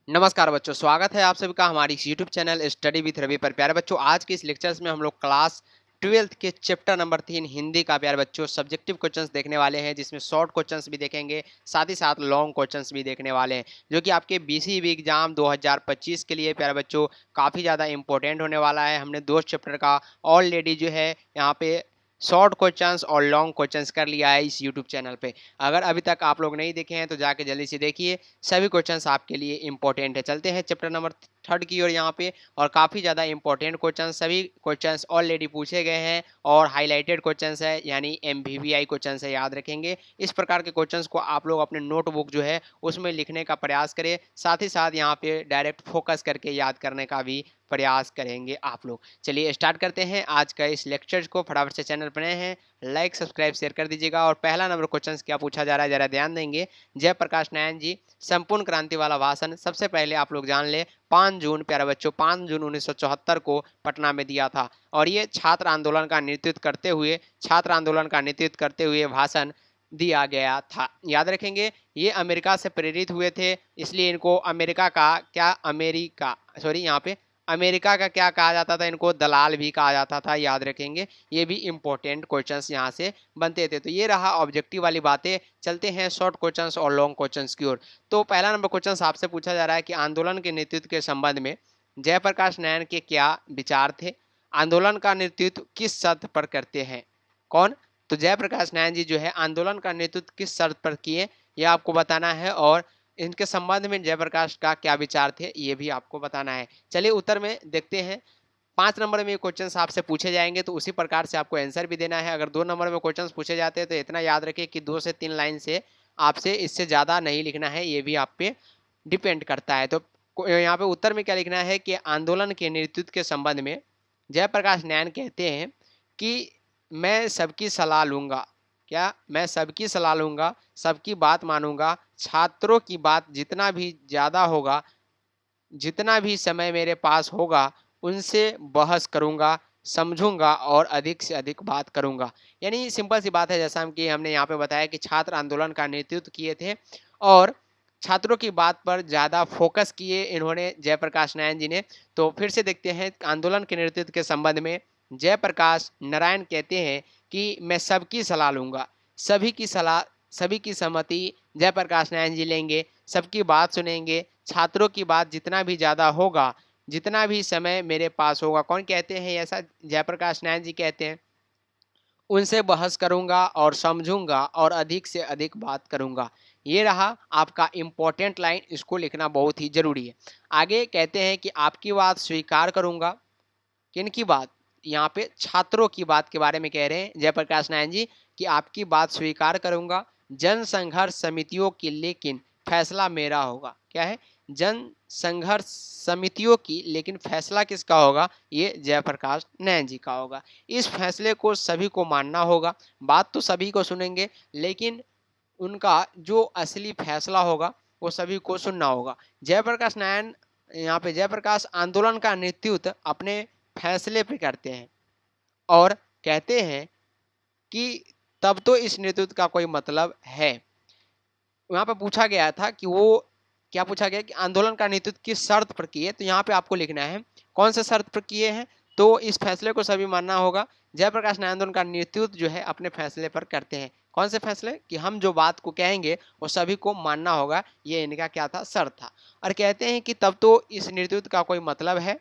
नमस्कार बच्चों, स्वागत है आप सभी का हमारी इस YouTube channel study with Ravi पर। प्यारे बच्चों, आज के इस लेक्चर्स में हम लोग क्लास 12th के चैप्टर नंबर 3 हिंदी का प्यारे बच्चों सब्जेक्टिव क्वेश्चंस देखने वाले हैं, जिसमें शॉर्ट क्वेश्चंस भी देखेंगे, साथ ही साथ लॉन्ग क्वेश्चंस भी देखने वाले हैं, जो कि आपके बीसीबी एग्जाम 2025 के लिए प्यारे बच्चों काफ़ी ज़्यादा इंपॉर्टेंट होने वाला है। हमने दो चैप्टर का ऑलरेडी जो है यहाँ पे शॉर्ट क्वेश्चंस और लॉन्ग क्वेश्चंस कर लिया है इस यूट्यूब चैनल पे। अगर अभी तक आप लोग नहीं देखे हैं तो जाके जल्दी से देखिए, सभी क्वेश्चंस आपके लिए इंपॉर्टेंट है। चलते हैं चैप्टर नंबर 3 की ओर यहाँ पे, और काफ़ी ज़्यादा इंपॉर्टेंट क्वेश्चन, सभी क्वेश्चंस ऑलरेडी पूछे गए हैं और हाईलाइटेड क्वेश्चंस है, यानी एमवीवीआई क्वेश्चंस है, याद रखेंगे। इस प्रकार के क्वेश्चंस को आप लोग अपने नोटबुक जो है उसमें लिखने का प्रयास करें, साथ ही साथ यहाँ पे डायरेक्ट फोकस करके याद करने का भी प्रयास करेंगे आप लोग। चलिए स्टार्ट करते हैं आज का इस लेक्चर को। फटाफट से चैनल पर नए हैं, लाइक सब्सक्राइब शेयर कर दीजिएगा। और पहला नंबर क्वेश्चन क्या पूछा जा रहा है जरा ध्यान देंगे। जयप्रकाश नारायण जी संपूर्ण क्रांति वाला भाषण सबसे पहले आप लोग जान ले 5 जून, प्यारे बच्चों 5 जून 1974 को पटना में दिया था। और ये छात्र आंदोलन का नेतृत्व करते हुए भाषण दिया गया था, याद रखेंगे। ये अमेरिका से प्रेरित हुए थे, इसलिए इनको अमेरिका का क्या कहा जाता था, इनको दलाल भी कहा जाता था, याद रखेंगे। ये भी इंपॉर्टेंट क्वेश्चंस यहाँ से बनते थे। तो ये रहा ऑब्जेक्टिव वाली बातें। चलते हैं शॉर्ट क्वेश्चंस और लॉन्ग क्वेश्चंस की ओर। तो पहला नंबर क्वेश्चन आपसे पूछा जा रहा है कि आंदोलन के नेतृत्व के संबंध में जयप्रकाश नारायण के क्या विचार थे। आंदोलन का नेतृत्व किस शर्त पर करते हैं? कौन? तो जयप्रकाश नारायण जी जो है आंदोलन का नेतृत्व किस शर्त पर किए, यह आपको बताना है। और इनके संबंध में जयप्रकाश का क्या विचार थे, ये भी आपको बताना है। चलिए उत्तर में देखते हैं। 5 नंबर में क्वेश्चन आपसे पूछे जाएंगे तो उसी प्रकार से आपको आंसर भी देना है। अगर 2 नंबर में क्वेश्चन पूछे जाते हैं तो इतना याद रखिए कि 2 से 3 लाइन से आपसे इससे ज़्यादा नहीं लिखना है, ये भी आप पे डिपेंड करता है। तो यहाँ पे उत्तर में क्या लिखना है कि आंदोलन के नेतृत्व के संबंध में जयप्रकाश नारायण कहते हैं कि मैं सबकी सलाह लूँगा। क्या? मैं सबकी सलाह लूँगा, सबकी बात मानूंगा, छात्रों की बात जितना भी ज़्यादा होगा, जितना भी समय मेरे पास होगा, उनसे बहस करूंगा, समझूंगा और अधिक से अधिक बात करूंगा। यानी सिंपल सी बात है, जैसा कि हमने यहाँ पे बताया कि छात्र आंदोलन का नेतृत्व किए थे और छात्रों की बात पर ज़्यादा फोकस किए इन्होंने, जयप्रकाश नारायण जी ने। तो फिर से देखते हैं आंदोलन के नेतृत्व के संबंध में जयप्रकाश नारायण कहते हैं कि मैं सबकी सलाह लूँगा, सभी की सलाह, सभी की सहमति जयप्रकाश नारायण जी लेंगे, सबकी बात सुनेंगे, छात्रों की बात जितना भी ज़्यादा होगा, जितना भी समय मेरे पास होगा। कौन कहते हैं ऐसा? जयप्रकाश नारायण जी कहते हैं। उनसे बहस करूंगा और समझूंगा और अधिक से अधिक बात करूंगा। ये रहा आपका इम्पोर्टेंट लाइन, इसको लिखना बहुत ही जरूरी है। आगे कहते हैं कि आपकी बात स्वीकार करूंगा। किनकी बात? यहाँ पे छात्रों की बात के बारे में कह रहे हैं जयप्रकाश नारायण जी कि आपकी बात स्वीकार करूंगा जन संघर्ष समितियों की, लेकिन फैसला मेरा होगा। क्या है? जन संघर्ष समितियों की, लेकिन फैसला किसका होगा? ये जयप्रकाश नारायण जी का होगा। इस फैसले को सभी को मानना होगा। बात तो सभी को सुनेंगे, लेकिन उनका जो असली फैसला होगा वो सभी को सुनना होगा। जयप्रकाश नारायण यहाँ पे जयप्रकाश आंदोलन का नेतृत्व अपने फैसले पे करते हैं और कहते हैं कि तब तो इस नेतृत्व का कोई मतलब है। यहाँ पे पूछा गया था कि वो क्या पूछा गया कि आंदोलन का नेतृत्व किस शर्त पर किए, तो यहाँ पे आपको लिखना है कौन से शर्त पर किए हैं। तो इस फैसले को सभी मानना होगा। जयप्रकाश नारायण आंदोलन का नेतृत्व जो है अपने फैसले पर करते हैं। कौन से फैसले? कि हम जो बात को कहेंगे वो सभी को मानना होगा, ये इनका क्या था? शर्त था। और कहते हैं कि तब तो इस नेतृत्व का कोई मतलब है,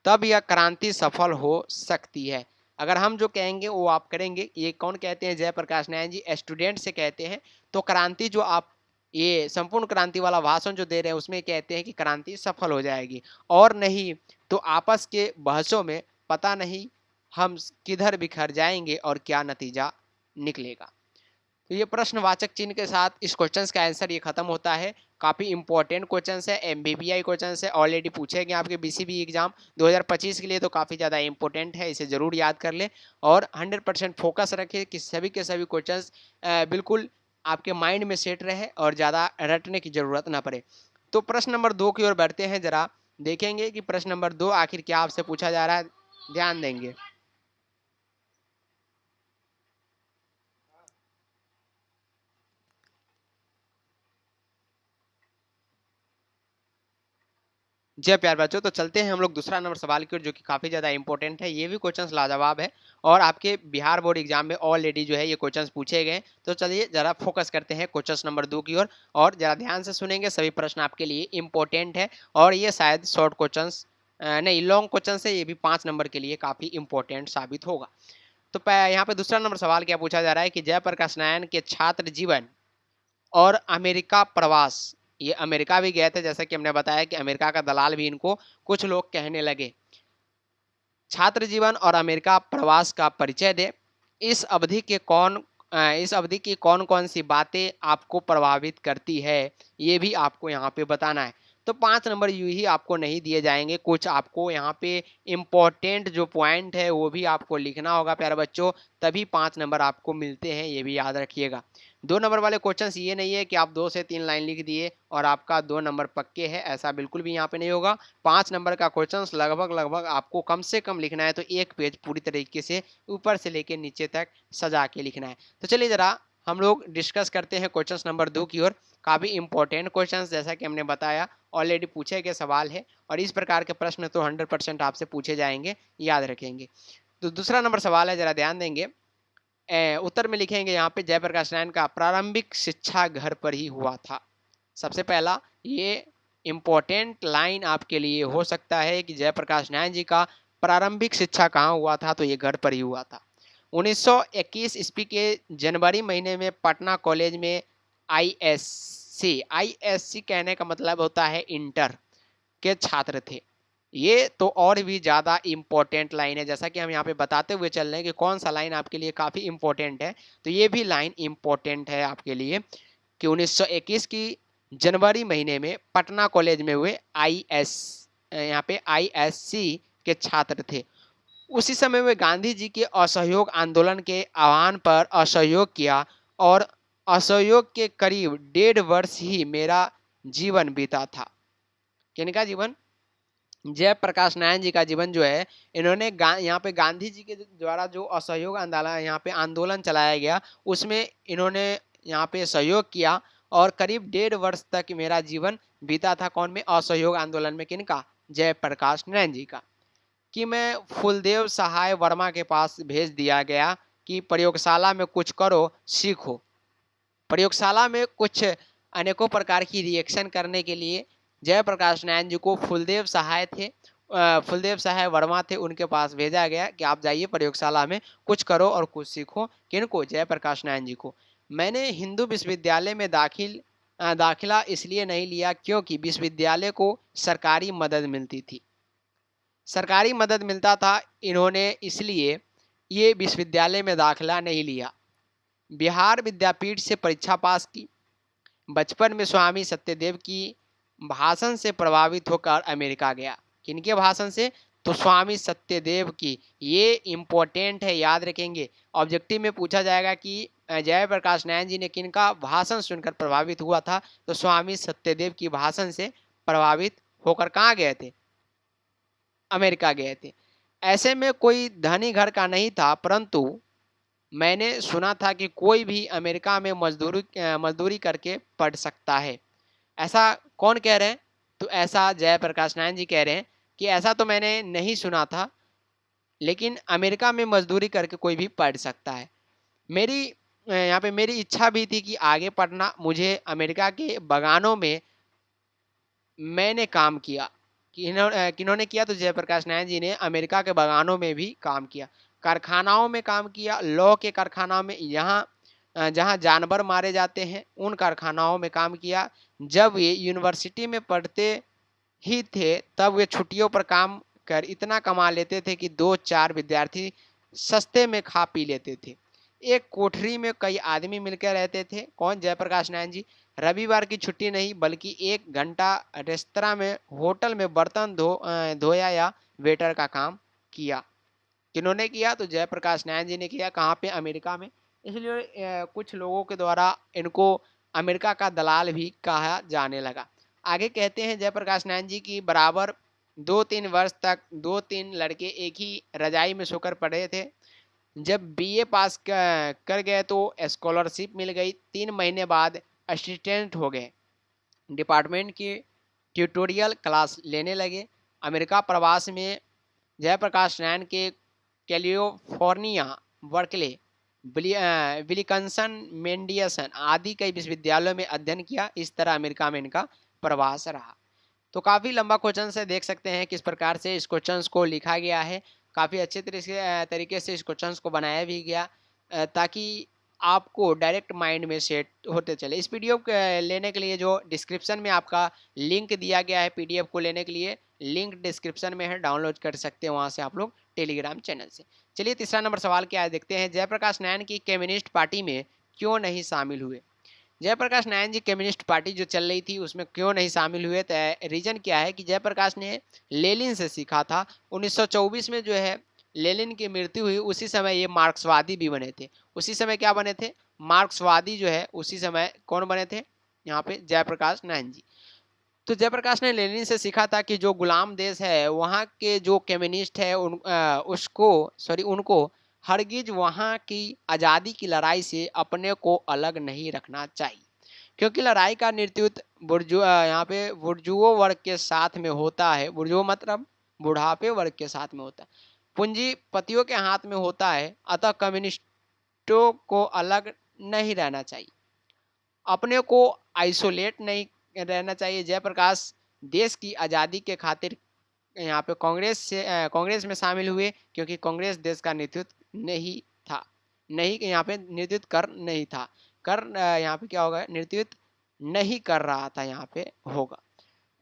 तब यह क्रांति सफल हो सकती है। अगर हम जो कहेंगे वो आप करेंगे। ये कौन कहते हैं? जयप्रकाश नारायण जी स्टूडेंट से कहते हैं। तो क्रांति जो आप ये संपूर्ण क्रांति वाला भाषण जो दे रहे हैं उसमें कहते हैं कि क्रांति सफल हो जाएगी, और नहीं तो आपस के बहसों में पता नहीं हम किधर बिखर जाएंगे और क्या नतीजा निकलेगा। तो ये प्रश्नवाचक चिन्ह के साथ इस क्वेश्चन का आंसर ये खत्म होता है। काफ़ी इंपॉर्टेंट क्वेश्चन है, एमबीबीआई क्वेश्चन है, ऑलरेडी पूछे गए आपके बीसीबी एग्जाम 2025 के लिए, तो काफ़ी ज़्यादा इंपॉर्टेंट है, इसे ज़रूर याद कर ले और 100% फोकस रखें कि सभी के सभी क्वेश्चन बिल्कुल आपके माइंड में सेट रहे और ज़्यादा रटने की ज़रूरत ना पड़े। तो प्रश्न नंबर 2 की ओर बढ़ते हैं। जरा देखेंगे कि प्रश्न नंबर 2 आखिर क्या आपसे पूछा जा रहा है, ध्यान देंगे। जय प्यार बच्चों, तो चलते हैं हम लोग दूसरा नंबर सवाल की ओर, जो कि काफ़ी ज़्यादा इंपॉर्टेंट है। ये भी क्वेश्चंस लाजवाब है और आपके बिहार बोर्ड एग्जाम में ऑलरेडी जो है ये क्वेश्चंस पूछे गए। तो चलिए जरा फोकस करते हैं क्वेश्चंस नंबर 2 की ओर, और जरा ध्यान से सुनेंगे। सभी प्रश्न आपके लिए इंपॉर्टेंट है और ये शायद शॉर्ट क्वेश्चंस नहीं, लॉन्ग क्वेश्चन है। ये भी 5 नंबर के लिए काफ़ी इंपॉर्टेंट साबित होगा। तो यहाँ पे दूसरा नंबर सवाल क्या पूछा जा रहा है कि जयप्रकाश नारायण के छात्र जीवन और अमेरिका प्रवास, ये अमेरिका भी गए थे, जैसा कि हमने बताया कि अमेरिका का दलाल भी इनको कुछ लोग कहने लगे। छात्र जीवन और अमेरिका प्रवास का परिचय दे। इस अवधि के कौन इस अवधि की कौन कौन सी बातें आपको प्रभावित करती है, ये भी आपको यहाँ पे बताना है। तो 5 नंबर यूं ही आपको नहीं दिए जाएंगे, कुछ आपको यहाँ पे इम्पोर्टेंट जो पॉइंट है वो भी आपको लिखना होगा प्यारे बच्चों, तभी 5 नंबर आपको मिलते हैं, ये भी याद रखिएगा। 2 नंबर वाले क्वेश्चन ये नहीं है कि आप 2 से 3 लाइन लिख दिए और आपका 2 नंबर पक्के हैं, ऐसा बिल्कुल भी यहाँ पे नहीं होगा। 5 नंबर का क्वेश्चन लगभग आपको कम से कम लिखना है, तो एक पेज पूरी तरीके से ऊपर से लेकर नीचे तक सजा के लिखना है। तो चलिए जरा हम लोग डिस्कस करते हैं क्वेश्चन नंबर 2 की ओर। काफ़ी इंपॉर्टेंट क्वेश्चन, जैसा कि हमने बताया ऑलरेडी पूछे गए सवाल है, और इस प्रकार के प्रश्न तो 100% आपसे पूछे जाएंगे, याद रखेंगे। तो दूसरा नंबर सवाल है, जरा ध्यान देंगे। उत्तर में लिखेंगे यहाँ पे जयप्रकाश नारायण का प्रारंभिक शिक्षा घर पर ही हुआ था। सबसे पहला ये इम्पोर्टेंट लाइन आपके लिए हो सकता है कि जयप्रकाश नारायण जी का प्रारंभिक शिक्षा कहाँ हुआ था, तो ये घर पर ही हुआ था। 1921 ईस्वी के जनवरी महीने में पटना कॉलेज में आईएससी कहने का मतलब होता है इंटर के छात्र थे। ये तो और भी ज़्यादा इम्पोर्टेंट लाइन है, जैसा कि हम यहाँ पे बताते हुए चल रहे हैं कि कौन सा लाइन आपके लिए काफ़ी इम्पोर्टेंट है। तो ये भी लाइन इम्पोर्टेंट है आपके लिए कि 1921 की जनवरी महीने में पटना कॉलेज में हुए यहाँ पे आईएससी के छात्र थे। उसी समय वे गांधी जी के असहयोग आंदोलन के आह्वान पर असहयोग किया, और असहयोग के करीब 1.5 वर्ष ही मेरा जीवन बीता था। किनका जीवन? जयप्रकाश नारायण जी का जीवन जो है, इन्होंने यहाँ पे गांधी जी के द्वारा जो असहयोग आंदोलन यहाँ पे आंदोलन चलाया गया, उसमें इन्होंने यहाँ पे सहयोग किया, और करीब 1.5 वर्ष तक मेरा जीवन बीता था। कौन में? असहयोग आंदोलन में। किनका? जयप्रकाश नारायण जी का। कि मैं फूलदेव सहाय वर्मा के पास भेज दिया गया कि प्रयोगशाला में कुछ करो, सीखो। प्रयोगशाला में कुछ अनेकों प्रकार की रिएक्शन करने के लिए जयप्रकाश नारायण जी को फूलदेव सहाय वर्मा थे, उनके पास भेजा गया कि आप जाइए प्रयोगशाला में कुछ करो और कुछ सीखो। किनको? जयप्रकाश नारायण जी को। मैंने हिंदू विश्वविद्यालय में दाखिला इसलिए नहीं लिया क्योंकि विश्वविद्यालय को सरकारी मदद मिलती थी। सरकारी मदद मिलता था, इन्होंने इसलिए ये विश्वविद्यालय में दाखिला नहीं लिया। बिहार विद्यापीठ से परीक्षा पास की। बचपन में स्वामी सत्यदेव की भाषण से प्रभावित होकर अमेरिका गया। किनके भाषण से? तो स्वामी सत्यदेव की। ये इम्पोर्टेंट है, याद रखेंगे। ऑब्जेक्टिव में पूछा जाएगा कि जयप्रकाश नारायण जी ने किनका भाषण सुनकर प्रभावित हुआ था, तो स्वामी सत्यदेव की भाषण से प्रभावित होकर कहाँ गए थे? अमेरिका गए थे। ऐसे में कोई धनी घर का नहीं था, परंतु मैंने सुना था कि कोई भी अमेरिका में मजदूरी करके पढ़ सकता है। ऐसा कौन कह रहे हैं? तो ऐसा जयप्रकाश नारायण जी कह रहे हैं कि ऐसा तो मैंने नहीं सुना था, लेकिन अमेरिका में मजदूरी करके कोई भी पढ़ सकता है। मेरी यहाँ पे मेरी इच्छा भी थी कि आगे पढ़ना। मुझे अमेरिका के बागानों में मैंने काम किया। किन्होंने किया? तो जयप्रकाश नारायण जी ने अमेरिका के बागानों में भी काम किया, कारखानाओं में काम किया, लौ के कारखाना में, जहाँ जानवर मारे जाते हैं उन कारखानाओं में काम किया। जब वे यूनिवर्सिटी में पढ़ते ही थे तब वे छुट्टियों पर काम कर इतना कमा लेते थे कि 2-4 विद्यार्थी सस्ते में खा पी लेते थे। एक कोठरी में कई आदमी मिलकर रहते थे। कौन? जयप्रकाश नारायण जी। रविवार की छुट्टी नहीं, बल्कि 1 घंटा रेस्तरां में, होटल में बर्तन धोया या वेटर का काम किया। किन्होंने किया? तो जयप्रकाश नारायण जी ने किया। कहाँ पे? अमेरिका में। इसलिए कुछ लोगों के द्वारा इनको अमेरिका का दलाल भी कहा जाने लगा। आगे कहते हैं जयप्रकाश नारायण जी की बराबर 2-3 वर्ष तक 2-3 लड़के एक ही रजाई में सोकर पढ़े थे। जब बीए पास कर गए तो स्कॉलरशिप मिल गई। 3 महीने बाद असिस्टेंट हो गए। डिपार्टमेंट के ट्यूटोरियल क्लास लेने लगे। अमेरिका प्रवास में जयप्रकाश नारायण के कैलिफोर्निया, बर्कले, विलिकंसन, मेंडियसन आदि कई विश्वविद्यालयों में अध्ययन किया। इस तरह अमेरिका में इनका प्रवास रहा। तो काफ़ी लंबा क्वेश्चन है, देख सकते हैं किस प्रकार से इस क्वेश्चन को लिखा गया है। काफ़ी अच्छे तरीके से इस क्वेश्चन को बनाया भी गया ताकि आपको डायरेक्ट माइंड में सेट होते चले। इस पीडीएफ लेने के लिए जो डिस्क्रिप्शन में आपका लिंक दिया गया है पीडीएफ को लेने के लिए, लिंक डिस्क्रिप्शन में है, डाउनलोड कर सकते हैं वहाँ से आप लोग टेलीग्राम चैनल से। चलिए तीसरा नंबर सवाल क्या है देखते हैं। जयप्रकाश नारायण की कम्युनिस्ट पार्टी में क्यों नहीं शामिल हुए? जयप्रकाश नारायण जी कम्युनिस्ट पार्टी जो चल रही थी उसमें क्यों नहीं शामिल हुए? तो रीजन क्या है कि जयप्रकाश ने लेनिन से सीखा था। 1924 में जो है लेनिन की मृत्यु हुई, उसी समय ये मार्क्सवादी भी बने थे। उसी समय क्या बने थे? मार्क्सवादी जो है उसी समय कौन बने थे यहाँ पे? जयप्रकाश नारायण जी। तो जयप्रकाश ने लेनिन से सीखा था कि जो गुलाम देश है वहाँ के जो कम्युनिस्ट है उनको हरगिज वहाँ की आज़ादी की लड़ाई से अपने को अलग नहीं रखना चाहिए, क्योंकि लड़ाई का नेतृत्व यहाँ पे बुर्जुओ वर्ग के साथ में होता है। बुर्जुओ मतलब बुढ़ापे वर्ग के साथ में होता है, पूंजीपतियों के हाथ में होता है। अतः कम्युनिस्टों को अलग नहीं रहना चाहिए, अपने को आइसोलेट नहीं रहना चाहिए। जयप्रकाश देश की आज़ादी के खातिर यहाँ पे कांग्रेस में शामिल हुए, क्योंकि कांग्रेस देश का नेतृत्व नहीं था, नहीं यहाँ पे नेतृत्व कर नहीं था, यहाँ पे क्या होगा? नेतृत्व नहीं कर रहा था यहाँ पे होगा।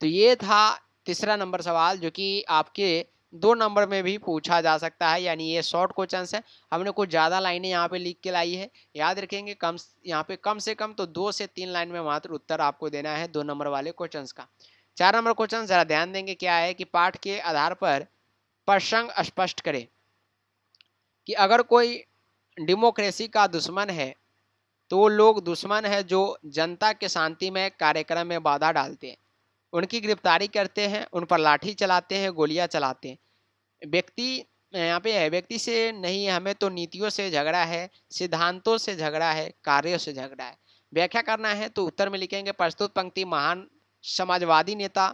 तो ये था तीसरा नंबर सवाल, जो कि आपके 2 नंबर में भी पूछा जा सकता है, यानी ये शॉर्ट क्वेश्चन है। हमने कुछ ज़्यादा लाइनें यहाँ पे लिख के लाई है, याद रखेंगे। यहाँ पे कम से कम तो 2 से 3 लाइन में मात्र उत्तर आपको देना है 2 नंबर वाले क्वेश्चन का। 4 नंबर क्वेश्चन जरा ध्यान देंगे, क्या है कि पाठ के आधार पर प्रसंग स्पष्ट करें कि अगर कोई डेमोक्रेसी का दुश्मन है तो वो लोग दुश्मन है जो जनता के शांतिमय कार्यक्रम में बाधा डालते हैं, उनकी गिरफ्तारी करते हैं, उन पर लाठी चलाते हैं, गोलियां चलाते हैं। व्यक्ति यहाँ पे है, व्यक्ति से नहीं, हमें तो नीतियों से झगड़ा है, सिद्धांतों से झगड़ा है, कार्यों से झगड़ा है। व्याख्या करना है तो उत्तर में लिखेंगे प्रस्तुत पंक्ति महान समाजवादी नेता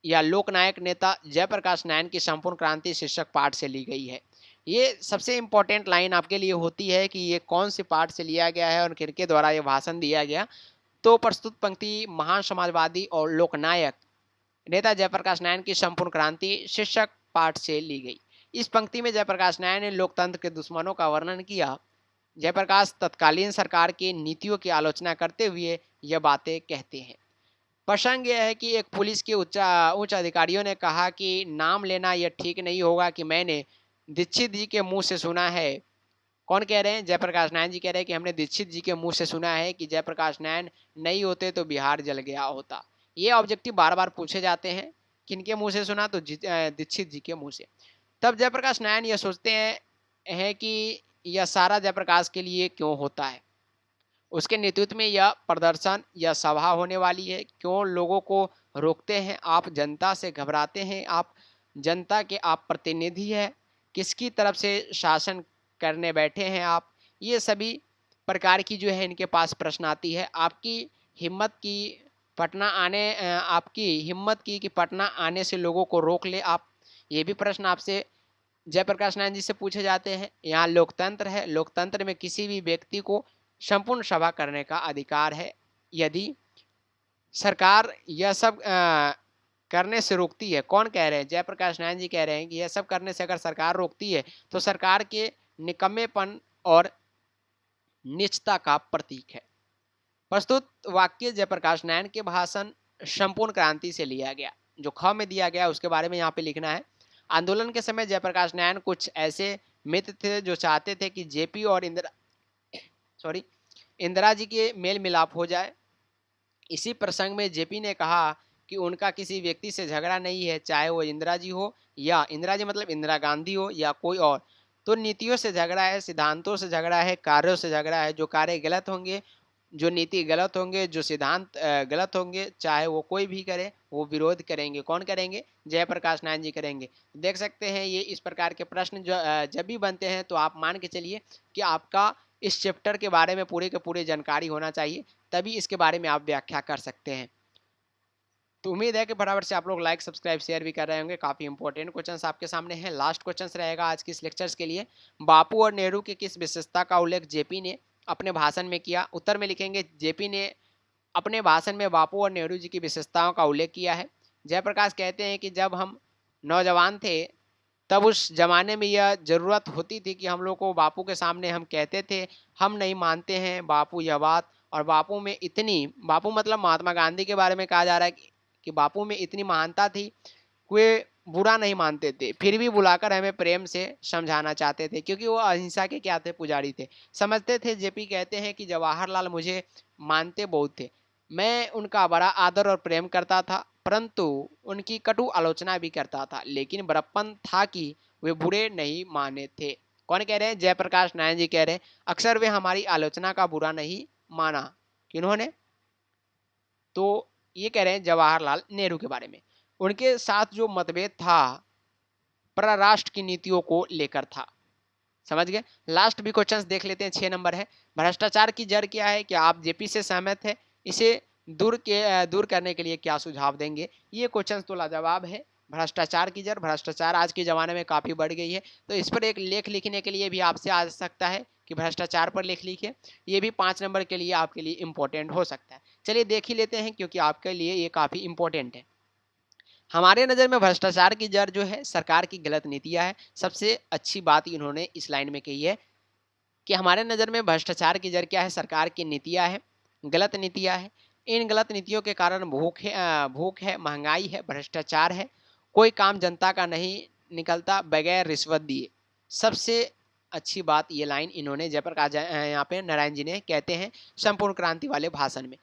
या लोकनायक नेता जयप्रकाश नारायण की संपूर्ण क्रांति शीर्षक पाठ से ली गई है। ये सबसे इंपॉर्टेंट लाइन आपके लिए होती है कि ये कौन से पाठ से लिया गया है और किनके द्वारा ये भाषण दिया गया। तो प्रस्तुत पंक्ति महान समाजवादी और लोकनायक नेता जयप्रकाश नारायण की संपूर्ण क्रांति शीर्षक पाठ से ली गई। इस पंक्ति में जयप्रकाश नारायण ने लोकतंत्र के दुश्मनों का वर्णन किया। जयप्रकाश तत्कालीन सरकार की नीतियों की आलोचना करते हुए यह बातें कहते हैं। प्रसंग यह है कि एक पुलिस के उच्च अधिकारियों ने कहा कि नाम लेना यह ठीक नहीं होगा कि मैंने दीक्षित जी के मुंह से सुना है। कौन कह रहे हैं? जयप्रकाश नारायण जी कह रहे हैं कि हमने दीक्षित जी के मुंह से सुना है कि जयप्रकाश नारायण नहीं होते तो बिहार जल गया होता। ये ऑब्जेक्टिव बार बार पूछे जाते हैं, किनके मुंह से सुना? तो दीक्षित जी के मुंह से। तब जयप्रकाश नारायण यह सोचते हैं कि यह सारा जयप्रकाश के लिए क्यों होता है, उसके नेतृत्व में यह प्रदर्शन या सभा होने वाली है, क्यों लोगों को रोकते हैं? आप जनता से घबराते हैं, आप जनता के आप प्रतिनिधि हैं, किसकी तरफ से शासन करने बैठे हैं आप? ये सभी प्रकार की जो है इनके पास प्रश्न आती है। आपकी हिम्मत की कि पटना आने से लोगों को रोक ले आप, ये भी प्रश्न आपसे जयप्रकाश नारायण जी से पूछे जाते हैं। यहाँ लोकतंत्र है, लोकतंत्र में किसी भी व्यक्ति को संपूर्ण सभा करने का अधिकार है। यदि सरकार यह सब करने से रोकती है, कौन कह रहे हैं? जयप्रकाश नारायण जी कह रहे हैं कि यह सब करने से अगर सरकार रोकती है तो सरकार के निकम्मेपन और नीचता का प्रतीक है। प्रस्तुत वाक्य जयप्रकाश नारायण के भाषण संपूर्ण क्रांति से लिया गया, जो ख में दिया गया उसके बारे में यहाँ पे लिखना है। आंदोलन के समय जयप्रकाश नारायण कुछ ऐसे मित्र थे जो चाहते थे कि जेपी और इंदिरा जी के मेल मिलाप हो जाए। इसी प्रसंग में जेपी ने कहा कि उनका किसी व्यक्ति से झगड़ा नहीं है, चाहे वो इंदिरा जी हो या इंदिरा जी मतलब इंदिरा गांधी हो या कोई और। तो नीतियों से झगड़ा है, सिद्धांतों से झगड़ा है, कार्यों से झगड़ा है। जो कार्य गलत होंगे, जो नीति गलत होंगे, जो सिद्धांत गलत होंगे, चाहे वो कोई भी करे, वो विरोध करेंगे। कौन करेंगे? जयप्रकाश नारायण जी करेंगे। देख सकते हैं ये इस प्रकार के प्रश्न जो जब भी बनते हैं तो आप मान के चलिए कि आपका इस चैप्टर के बारे में पूरे के पूरे जानकारी होना चाहिए, तभी इसके बारे में आप व्याख्या कर सकते हैं। तो उम्मीद है कि फटाफट से आप लोग लाइक सब्सक्राइब शेयर भी कर रहे होंगे। काफ़ी इंपॉर्टेंट क्वेश्चंस आपके सामने हैं। लास्ट क्वेश्चंस रहेगा आज के इस लेक्चर्स के लिए। बापू और नेहरू की किस विशेषता का उल्लेख जेपी ने अपने भाषण में किया? उत्तर में लिखेंगे जेपी ने अपने भाषण में बापू और नेहरू जी की विशेषताओं का उल्लेख किया है। जयप्रकाश कहते हैं कि जब हम नौजवान थे तब उस जमाने में यह जरूरत होती थी कि हम लोग को बापू के सामने हम कहते थे हम नहीं मानते हैं बापू यह बात, और बापू में इतनी, बापू मतलब महात्मा गांधी के बारे में कहा जा रहा है कि बापू में इतनी महानता थी, वे बुरा नहीं मानते थे, फिर भी बुलाकर हमें प्रेम से समझाना चाहते थे, क्योंकि वो अहिंसा के क्या थे, पुजारी थे। समझते थे, जेपी कहते हैं कि जवाहरलाल मुझे मानते बहुत थे, मैं उनका बड़ा आदर और प्रेम करता था, परंतु उनकी कटु आलोचना भी करता था, लेकिन बड़प्पन था कि वे बुरे नहीं माने थे। कौन कह रहे हैं? जयप्रकाश नारायण जी कह रहे हैं अक्सर वे हमारी आलोचना का बुरा नहीं माना। किन्होंने? तो ये कह रहे हैं जवाहरलाल नेहरू के बारे में। उनके साथ जो मतभेद था परराष्ट्र की नीतियों को लेकर था। समझ गए? लास्ट भी क्वेश्चंस देख लेते हैं। 6 नंबर है, भ्रष्टाचार की जड़ क्या है? क्या आप जेपी से सहमत है? इसे दूर करने के लिए क्या सुझाव देंगे? ये क्वेश्चन तो लाजवाब है। भ्रष्टाचार की जड़, भ्रष्टाचार आज के ज़माने में काफ़ी बढ़ गई है, तो इस पर एक लेख लिखने के लिए भी आपसे आ सकता है कि भ्रष्टाचार पर लेख लिखिए। ये भी 5 नंबर के लिए आपके लिए इम्पोर्टेंट हो सकता है। चलिए देख ही लेते हैं, क्योंकि आपके लिए ये काफ़ी इम्पोर्टेंट है। हमारे नज़र में भ्रष्टाचार की जड़ जो है सरकार की गलत नीतियाँ है। सबसे अच्छी बात इन्होंने इस लाइन में कही है कि हमारे नज़र में भ्रष्टाचार की जड़ क्या है? सरकार की नीतियाँ है, गलत नीतियाँ है। इन गलत नीतियों के कारण भूख है, महंगाई है, भ्रष्टाचार है, कोई काम जनता का नहीं निकलता बगैर रिश्वत दिए। सबसे अच्छी बात ये लाइन इन्होंने जयप्रकाश यहाँ पे नारायण जी ने कहते हैं संपूर्ण क्रांति वाले भाषण में।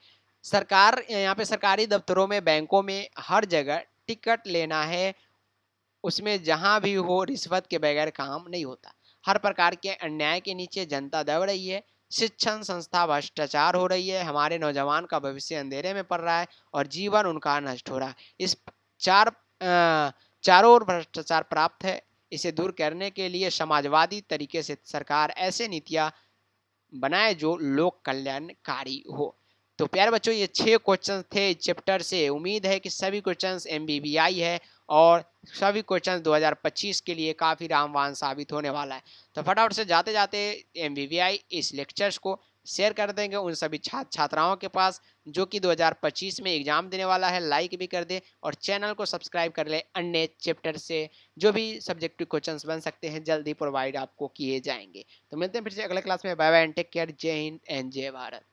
सरकार यहाँ पे सरकारी दफ्तरों में, बैंकों में, हर जगह टिकट लेना है, उसमें जहाँ भी हो रिश्वत के बगैर काम नहीं होता। हर प्रकार के अन्याय के नीचे जनता दब रही है, शिक्षण संस्था भ्रष्टाचार हो रही है, हमारे नौजवान का भविष्य अंधेरे में पड़ रहा है और जीवन उनका नष्ट हो रहा है। इस चारों ओर भ्रष्टाचार प्राप्त है। इसे दूर करने के लिए समाजवादी तरीके से सरकार ऐसे नीतियाँ बनाए जो लोक कल्याणकारी हो। तो प्यारे बच्चों, ये 6 क्वेश्चन थे चैप्टर से। उम्मीद है कि सभी क्वेश्चंस एमबीबीआई है और सभी क्वेश्चन 2025 के लिए काफ़ी रामबाण साबित होने वाला है। तो फटाफट से जाते जाते एमबीबीआई इस लेक्चर्स को शेयर कर देंगे उन सभी छात्र छात्राओं के पास जो कि 2025 में एग्जाम देने वाला है। लाइक भी कर दे और चैनल को सब्सक्राइब कर ले। अन्य चैप्टर से जो भी सब्जेक्टिव क्वेश्चंस बन सकते हैं जल्दी प्रोवाइड आपको किए जाएंगे। तो मिलते हैं फिर से अगले क्लास में। Bye bye and take care. Jai Hind and जय भारत।